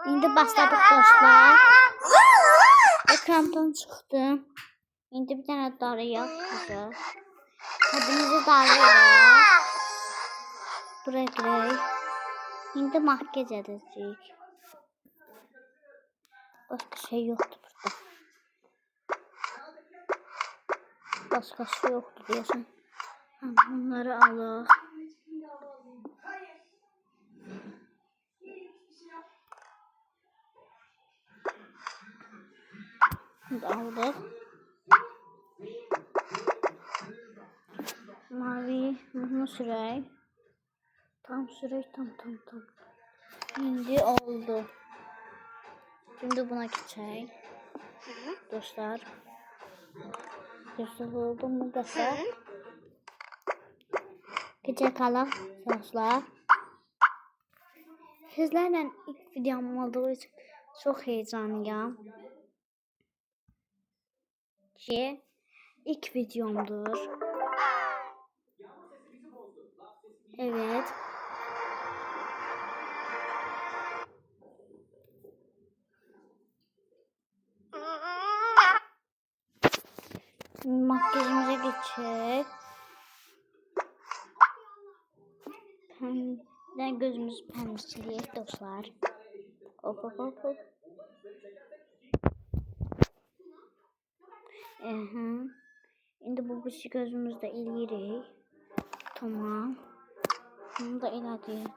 İndi başladık dostlar. Ekrandan çıktım. İndi bir tane darıyaq kızı. Adımızı darıyaq. Buraya girək. İndi makyaj edəcəyik. Başka şey yoktu burada. Başka şey yoktu diyorsun. Bunları alaq. Aldık. Mavi bunu sürək. Tam sürək, tam. Şimdi oldu. Şimdi buna geçək. Dostlar. Güzel oldu mu dostlar? Geçək hala dostlar. Sizlerle ilk videom olduğu için çok heyecanlıyım. Ki ilk videomdur. Evet. Makyajımıza geçelim. Ben gözümüzü pembesileyek dostlar. Hop. Şimdi bu bışı gözümüzde eləyirik. Tamam. Bunu da elədik.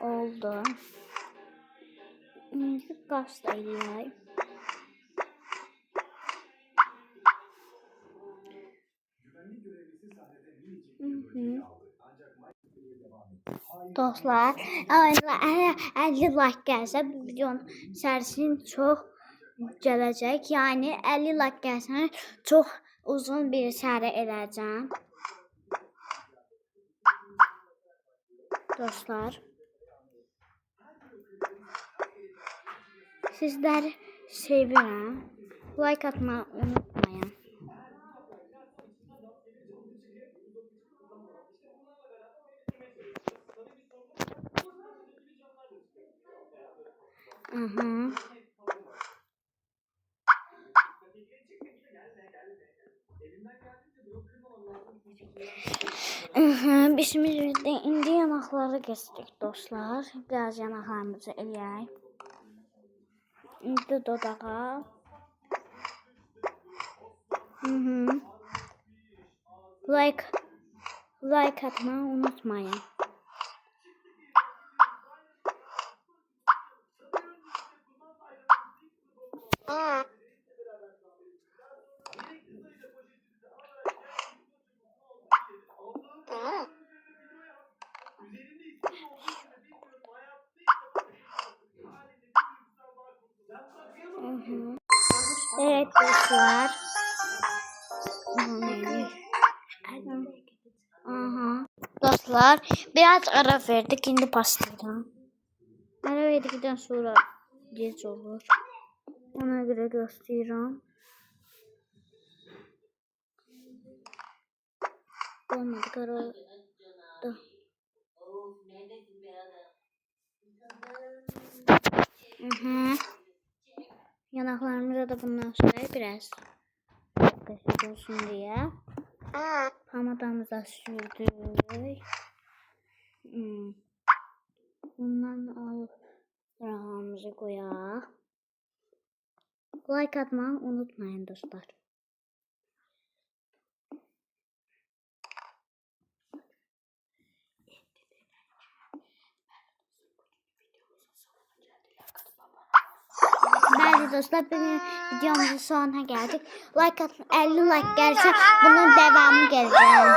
Oldu. Şimdi qaş da eləyək. Dostlar, eğer 50 like gəlsə bu videonun içərisində çox gələcək. Yəni 50 like gəlsə çox uzun bir seri edəcəm. Dostlar, sizləri sevirəm. Like atmayı unutmayın. Biz indi yanaqları keçdik dostlar. Biraz yanaqlarımızı eləyək. İndi dodağa. Like atmayı unutmayın. Evet dostlar. Dostlar biraz ara verdik, şimdi başlayalım. Ara verdikten sonra geç olur. Ona göre gösteriyorum. Olmadı karardı. Yanaklarımıza da bundan sonra biraz kaşık olsun diye pamadamıza sürdük. Bundan alıp rahmımızı koyaq. Like atmayı unutmayın dostlar. Bəli dostlar, bugün videomuzun sonuna geldik. Like atın, 50 like gəlsə bunun devamı gələcək.